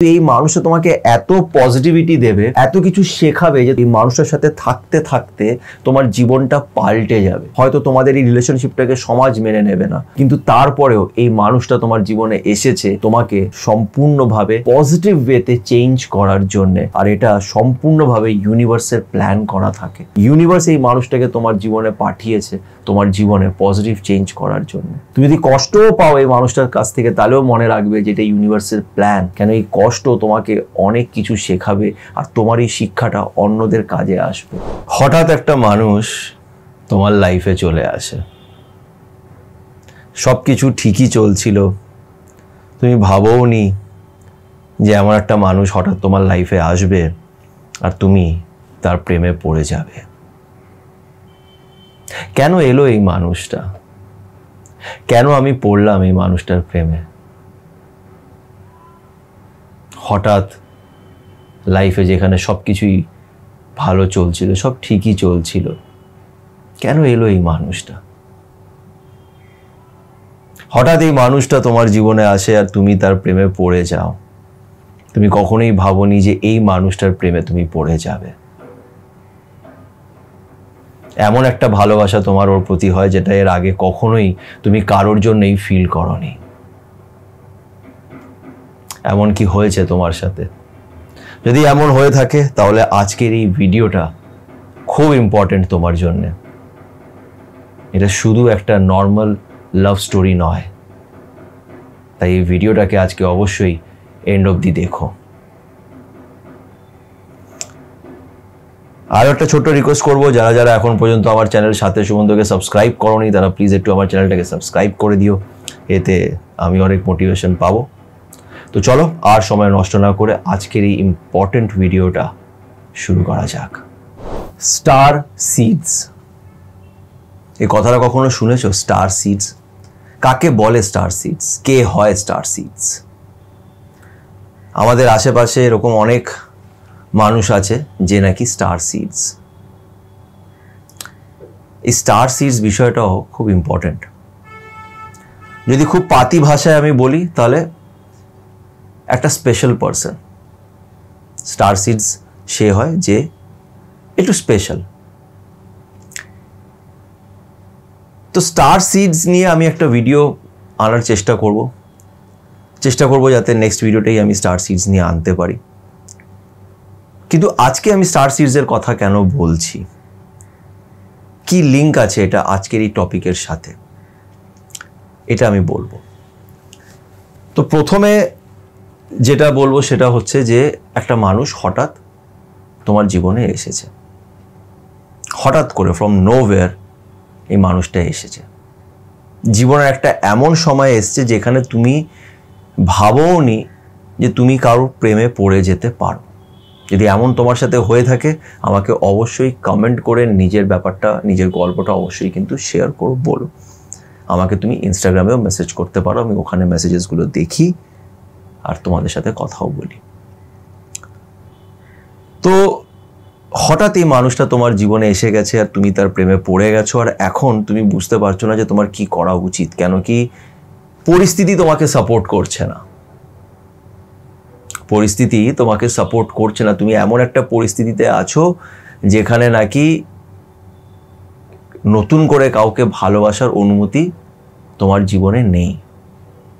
এই মানুষটা তোমাকে এত পজিটিভিটি দেবে, এত কিছু শেখাবে যে এই মানুষটার সাথে থাকতে থাকতে তোমার জীবনটা পাল্টে যাবে। হয়তো তোমাদের এই রিলেশনশিপটাকে সমাজ মেনে নেবে না, কিন্তু তারপরেও এই মানুষটা তোমার জীবনে এসেছে তোমাকে সম্পূর্ণভাবে পজিটিভ ওয়েতে চেঞ্জ করার জন্য। আর এটা সম্পূর্ণভাবে ইউনিভার্সের প্ল্যান করা থাকে। ইউনিভার্স এই মানুষটাকে তোমার জীবনে পাঠিয়েছে তোমার জীবনে পজিটিভ চেঞ্জ করার জন্য। তুমি যদি কষ্টও পাও এই মানুষটার কাছ থেকে, তাহলেও মনে রাখবে যে এটা ইউনিভার্সের প্ল্যান। কেন এই কষ্ট তোমাকে অনেক কিছু শেখাবে আর তোমার এই শিক্ষাটা অন্যদের কাজে আসবে। হঠাৎ একটা মানুষ তোমার লাইফে চলে আসে, সব কিছু ঠিকই চলছিল, তুমি ভাবোওনি যে এমন একটা মানুষ হঠাৎ তোমার লাইফে আসবে আর তুমি তার প্রেমে পড়ে যাবে। কেন এলো এই মানুষটা? কেন আমি পড়লাম এই মানুষটার প্রেমে? হঠাৎ লাইফে যেখানে সব কিছুই ভালো চলছিল, সব ঠিকই চলছিল, কেন এলো এই মানুষটা? হঠাৎ এই মানুষটা তোমার জীবনে আসে আর তুমি তার প্রেমে পড়ে যাও। তুমি কখনোই ভাবোনি যে এই মানুষটার প্রেমে তুমি পড়ে যাবে। এমন একটা ভালোবাসা তোমার ওর প্রতি হয় যেটা এর আগে কখনোই তুমি কারোর জন্যই ফিল করনি। এমন কি হয়েছে তোমার সাথে? যদি এমন হয়ে থাকে তাহলে আজকের এই ভিডিওটা খুব ইম্পর্টেন্ট তোমার জন্য। এটা শুধু একটা নর্মাল লাভ স্টোরি নয়, তাই এই ভিডিওটাকে আজকে অবশ্যই এন্ড অবধি দেখো। আর একটা ছোট্ট রিকোয়েস্ট করবো, যারা যারা এখন পর্যন্ত আমার চ্যানেলের সাথে সুমন্তকে সাবস্ক্রাইব করোনি তারা প্লিজ একটু আমার চ্যানেলটাকে সাবস্ক্রাইব করে দিও, এতে আমি অনেক মোটিভেশন পাবো। তো চলো আর সময় নষ্ট না করে আজকের এই ইম্পর্টেন্ট ভিডিওটা শুরু করা যাক। স্টার সিডস, এই কথাটা কখনো শুনেছো? স্টার সিডস কাকে বলে? স্টার সিডস কে হয়? স্টার সিডস আমাদের আশেপাশে এরকম অনেক মানুষ আছে যে নাকি স্টার সিডস। এই স্টার সিডস বিষয়টাও খুব ইম্পর্টেন্ট। যদি খুব পাতি ভাষায় আমি বলি তাহলে একটা স্পেশাল পারসন। স্টার সিডস সে হয় যে একটু স্পেশাল। তো স্টার সিডস নিয়ে আমি একটা ভিডিও আনার চেষ্টা করব যাতে নেক্সট ভিডিওটাই আমি স্টার সিডস নিয়ে আনতে পারি। কিন্তু আজকে আমি স্টার সিডসের কথা কেন বলছি, কি লিঙ্ক আছে এটা আজকের এই টপিকের সাথে, এটা আমি বলবো। তো প্রথমে যেটা বলবো সেটা হচ্ছে যে একটা মানুষ হঠাৎ তোমার জীবনে এসেছে, হঠাৎ করে ফ্রম নোওয়্যার এই মানুষটা এসেছে। জীবনের একটা এমন সময় এসেছে যেখানে তুমি ভাবোনি যে তুমি কারোর প্রেমে পড়ে যেতে পারো। যদি এমন তোমার সাথে হয়ে থাকে আমাকে অবশ্যই কমেন্ট করে নিজের ব্যাপারটা, নিজের গল্পটা অবশ্যই কিন্তু শেয়ার করো, বলো। আমাকে তুমি ইনস্টাগ্রামেও মেসেজ করতে পারো, আমি ওখানে মেসেজেসগুলো দেখি আর তোমাদের সাথে কথাও বলি। তো হঠাৎ এই মানুষটা তোমার জীবনে এসে গেছে আর তুমি তার প্রেমে পড়ে গেছো, আর এখন তুমি বুঝতে পারছো না যে তোমার কি করা উচিত। কেন কি পরিস্থিতি তোমাকে সাপোর্ট করছে না। পরিস্থিতি তোমাকে সাপোর্ট করছে না। তুমি এমন একটা পরিস্থিতিতে আছো যেখানে নাকি নতুন করে কাউকে ভালোবাসার অনুমতি তোমার জীবনে নেই।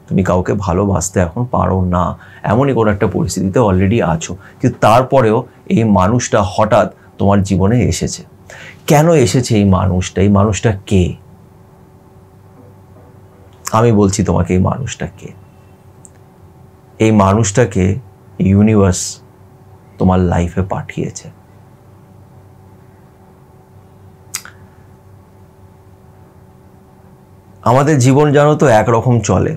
তুমি কাউকে ভালোবাসতে এখন পারো না, এমনই কোনো একটা পরিস্থিতিতে অলরেডি আছো। কিন্তু তারপরেও এই মানুষটা হঠাৎ তোমার জীবনে এসেছে। কেন এসেছে এই মানুষটা? এই মানুষটা কে? আমি বলছি তোমাকে এই মানুষটা কে। এই মানুষটাকে ইউনিভার্স তোমার লাইফে পাঠিয়েছে। আমাদের জীবন জানো তো একরকম চলে,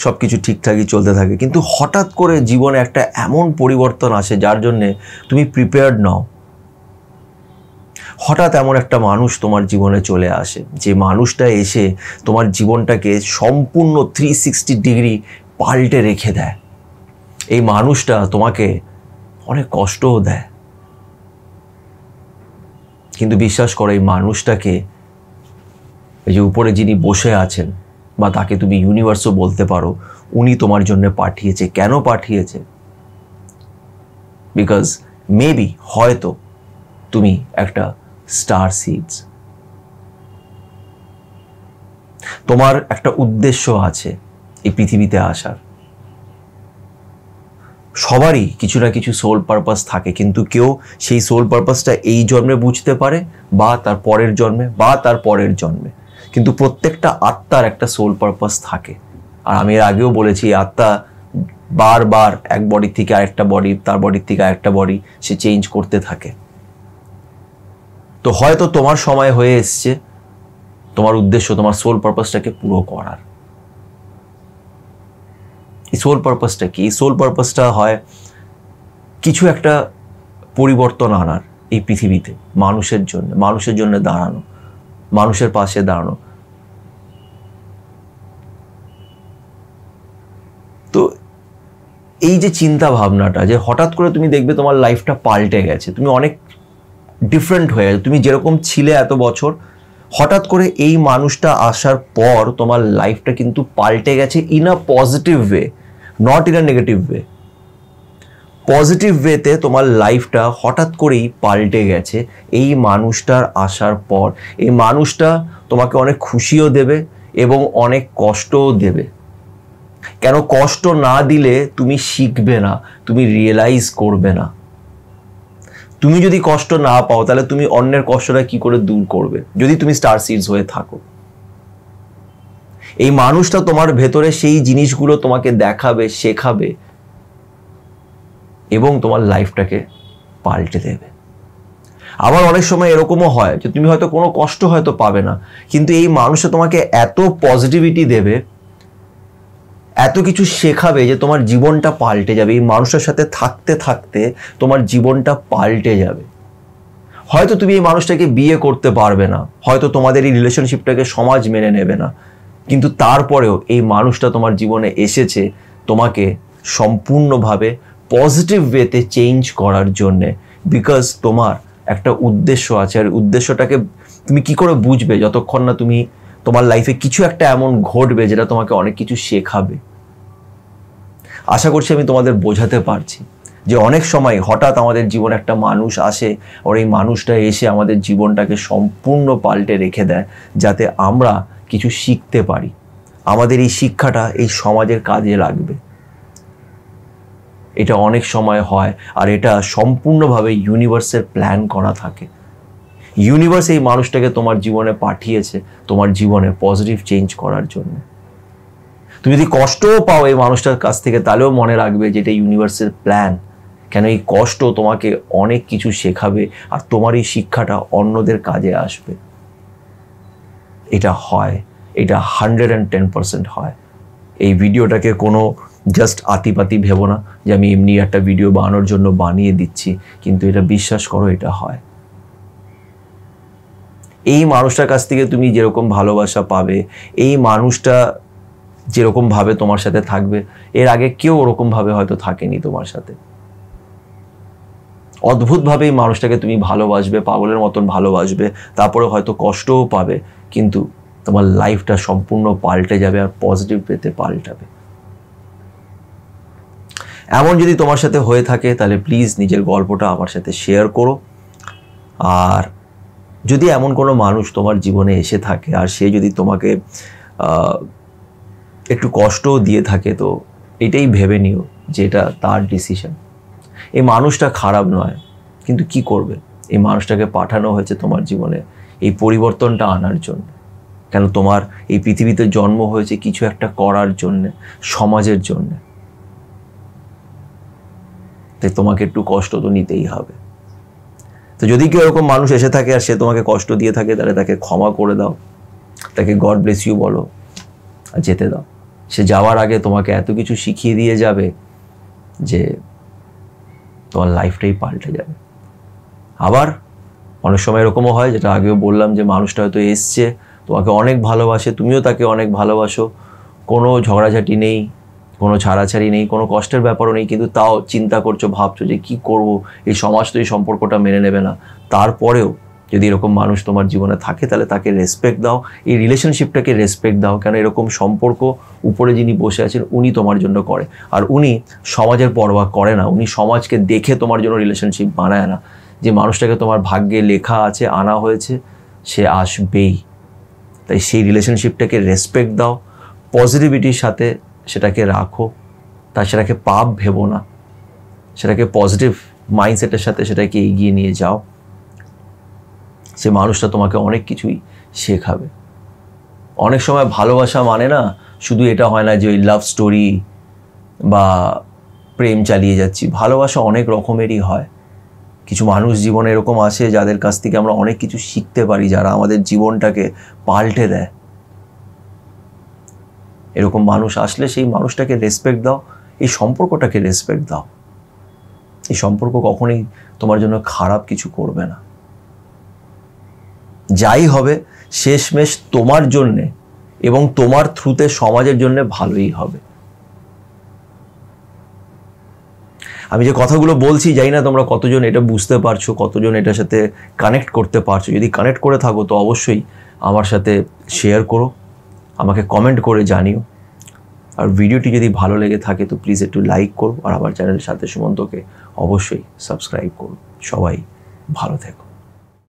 সবকিছু ঠিকঠাকই চলতে থাকে, কিন্তু হঠাৎ করে জীবনে একটা এমন পরিবর্তন আসে যার জন্যে তুমি প্রিপেয়ার্ড নও। হঠাৎ এমন একটা মানুষ তোমার জীবনে চলে আসে যে মানুষটা এসে তোমার জীবনটাকে সম্পূর্ণ 360 ডিগ্রি পাল্টে রেখে দেয়। এই মানুষটা তোমাকে অনেক কষ্টও দেয়, কিন্তু বিশ্বাস করো এই মানুষটাকে, এই যে উপরে যিনি বসে আছেন বা তাকে তুমি ইউনিভার্সও বলতে পারো, উনি তোমার জন্য পাঠিয়েছে। কেন পাঠিয়েছে? বিকজ মেবি হয়তো তুমি একটা স্টার সিডস, তোমার একটা উদ্দেশ্য আছে এই পৃথিবীতে আসার। সবারই কিছু না কিছু সোল পারপাস থাকে, কিন্তু কেউ সেই সোল পারপাসটা এই জন্মে বুঝতে পারে বা তার পরের জন্মে বা তার পরের জন্মে, কিন্তু প্রত্যেকটা আত্মার একটা সোল পারপাস থাকে। আর আমি এর আগেও বলেছি, আত্মা বারবার এক বডির থেকে আরেকটা বডি, তার বডির থেকে আরেকটা বডি সে চেঞ্জ করতে থাকে। তো হয়তো তোমার সময় হয়ে এসছে তোমার উদ্দেশ্য, তোমার সোল পারপাসটাকে পুরো করার। এই সোল পারপাসটা কি? এই সোল পারপাসটা হয় কিছু একটা পরিবর্তন আনার এই পৃথিবীতে, মানুষের জন্য দাঁড়ানো, মানুষের পাশে দাঁড়ানো। তো এই যে চিন্তা ভাবনাটা, যে হঠাৎ করে তুমি দেখবে তোমার লাইফটা পাল্টে গেছে, তুমি অনেক ডিফারেন্ট হয়ে গেছে, তুমি যেরকম ছিলে এত বছর, হঠাৎ করে এই মানুষটা আসার পর তোমার লাইফটা কিন্তু পাল্টে গেছে in a positive way, not in a negative way. Positive ওয়েতে তোমার লাইফটা হঠাৎ করেই পাল্টে গেছে এই মানুষটার আসার পর। এই মানুষটা তোমাকে অনেক খুশিও দেবে এবং অনেক কষ্টও দেবে। কেন কষ্ট না দিলে তুমি শিখবে না, তুমি রিয়েলাইজ করবে না। তুমি যদি কষ্ট না পাও তাহলে তুমি অন্যের কষ্টটা কি করে দূর করবে, যদি তুমি স্টার সিডস হয়ে থাকো? এই মানুষটা তোমার ভেতরে সেই জিনিসগুলো তোমাকে দেখাবে, শেখাবে এবং তোমার লাইফটাকে পাল্টে দেবে। আবার অনেক সময় এরকমও হয় যে তুমি হয়তো কোনো কষ্ট হয়তো পাবে না, কিন্তু এই মানুষটা তোমাকে এত পজিটিভিটি দেবে, এত কিছু শেখাবে যে তোমার জীবনটা পাল্টে যাবে। এই মানুষটার সাথে থাকতে থাকতে তোমার জীবনটা পাল্টে যাবে। হয়তো তুমি এই মানুষটাকে বিয়ে করতে পারবে না, হয়তো তোমাদের এই রিলেশনশিপটাকে সমাজ মেনে নেবে না, কিন্তু তারপরেও এই মানুষটা তোমার জীবনে এসেছে তোমাকে সম্পূর্ণভাবে পজিটিভ ওয়েতে চেঞ্জ করার জন্যে। বিকজ তোমার একটা উদ্দেশ্য আছে, আর উদ্দেশ্যটাকে তুমি কি করে বুঝবে যতক্ষণ না তুমি তোমার লাইফে কিছু একটা এমন ঘটবে যেটা তোমাকে অনেক কিছু শেখাবে। আশা করছি আমি তোমাদের বোঝাতে পারছি যে অনেক সময় হঠাৎ আমাদের জীবনে একটা মানুষ আসে, আর এই মানুষটা এসে আমাদের জীবনটাকে সম্পূর্ণ পাল্টে রেখে দেয়, যাতে আমরা কিছু শিখতে পারি। আমাদের এই শিক্ষাটা এই সমাজের কাজে লাগবে। এটা অনেক সময় হয়, আর এটা সম্পূর্ণভাবে ইউনিভার্সের প্ল্যান করা থাকে। ইউনিভার্স এই মানুষটাকে তোমার জীবনে পাঠিয়েছে তোমার জীবনে পজিটিভ চেঞ্জ করার জন্য। তুমি যদি কষ্টও পাও এই মানুষটার কাছ থেকে, তাহলেও মনে রাখবে যে এটা ইউনিভার্সের প্ল্যান। কেন এই কষ্ট তোমাকে অনেক কিছু শেখাবে, আর তোমার এই শিক্ষাটা অন্যদের কাজে আসবে। এটা হয়, এটা 110% হয়। এই ভিডিওটাকে কোনো জাস্ট আতিপাতি ভেবো না যে আমি এমনি একটা ভিডিও বানানোর জন্য বানিয়ে দিচ্ছি, কিন্তু এটা বিশ্বাস করো, এটা হয়। এই মানুষটার কাছ থেকে তুমি যেরকম ভালোবাসা পাবে, এই মানুষটা যেরকম ভাবে তোমার সাথে থাকবে, এর আগে কেউ ওরকম ভাবে হয়তো থাকেনি তোমার সাথে। অদ্ভুতভাবে এই মানুষটাকে তুমি ভালোবাসবে, পাগলের মতন ভালোবাসবে, তারপরে হয়তো কষ্টও পাবে, কিন্তু তোমার লাইফটা সম্পূর্ণ পাল্টে যাবে আর পজিটিভ ওয়েতে পাল্টাবে। এমন যদি তোমার সাথে হয়ে থাকে তাহলে প্লিজ নিজের গল্পটা আমার সাথে শেয়ার করো। আর যদি এমন কোনো মানুষ তোমার জীবনে এসে থাকে আর সে যদি তোমাকে একটু কষ্টও দিয়ে থাকে, তো এটাই ভেবে নিও যে এটা তার ডিসিশন। এই মানুষটা খারাপ নয়, কিন্তু কি করবে, এই মানুষটাকে পাঠানো হয়েছে তোমার জীবনে এই পরিবর্তনটা আনার জন্য। কেন তোমার এই পৃথিবীতে জন্ম হয়েছে কিছু একটা করার জন্যে, সমাজের জন্যে। তাই তোমাকে একটু কষ্ট তো নিতেই হবে। তো যদি কেউ এরকম মানুষ এসে থাকে আর সে তোমাকে কষ্ট দিয়ে থাকে, তাহলে তাকে ক্ষমা করে দাও, তাকে গড ব্লেস ইউ বলো আর যেতে দাও। সে যাওয়ার আগে তোমাকে এত কিছু শিখিয়ে দিয়ে যাবে যে তোমার লাইফটাই পাল্টে যাবে। আবার অনেক সময় এরকমও হয়, যেটা আগেও বললাম, যে মানুষটা হয়তো এসছে তোমাকে অনেক ভালোবাসে, তুমিও তাকে অনেক ভালোবাসো, কোনো ঝগড়াঝাটি নেই, কোনো ছাড়াছাড়ি নেই, কোনো কষ্টের ব্যাপারও নেই, কিন্তু তাও চিন্তা করছো, ভাবছো যে কি করব, এই সমাজ তো এই সম্পর্কটা মেনে নেবে না। তারপরেও যদি এরকম মানুষ তোমার জীবনে থাকে তাহলে তাকে রেসপেক্ট দাও, এই রিলেশনশিপটাকে রেসপেক্ট দাও, কেন এরকম সম্পর্ক উপরে যিনি বসে আছেন উনি তোমার জন্য করে, আর উনি সমাজের পরোয়া করে না, উনি সমাজকে দেখে তোমার জন্য রিলেশনশিপ বানায় না। যে মানুষটাকে তোমার ভাগ্যে লেখা আছে, আনা হয়েছে, সে আসবেই। তাই সেই রিলেশনশিপটাকে রেসপেক্ট দাও, পজিটিভিটির সাথে সেটাকে রাখো, তাই সেটাকে পাপ ভেবো না, সেটাকে পজিটিভ মাইন্ডসেটের সাথে সেটাকে এগিয়ে নিয়ে যাও। সে মানুষটা তোমাকে অনেক কিছুই শেখাবে। অনেক সময় ভালোবাসা মানে না শুধু এটা হয় না যে ওই লাভ স্টোরি বা প্রেম চালিয়ে যাচ্ছি, ভালোবাসা অনেক রকমেরই হয়। কিছু মানুষ জীবনে এরকম আসে যাদের কাছ থেকে আমরা অনেক কিছু শিখতে পারি, যারা আমাদের জীবনটাকে পাল্টে দেয়। এরকম মানুষ আসলে সেই মানুষটাকে রেসপেক্ট দাও, এই সম্পর্কটাকে রেসপেক্ট দাও। এই সম্পর্ক কখনোই তোমার জন্য খারাপ কিছু করবে না। যাই হবে শেষমেশ তোমার জন্যে এবং তোমার থ্রুতে সমাজের জন্য ভালোই হবে। আমি যে কথাগুলো বলছি জানি না তোমরা কতজন এটা বুঝতে পারছো, কতজন এটার সাথে কানেক্ট করতে পারছো। যদি কানেক্ট করে থাকো তো অবশ্যই আমার সাথে শেয়ার করো, আমাকে কমেন্ট করে জানিও। আর ভিডিওটি যদি ভালো লেগে থাকে তো প্লিজ একটু লাইক করো, আর আমার চ্যানেলের সাথে সুমন্তকে অবশ্যই সাবস্ক্রাইব করো। সবাই ভালো থেকো।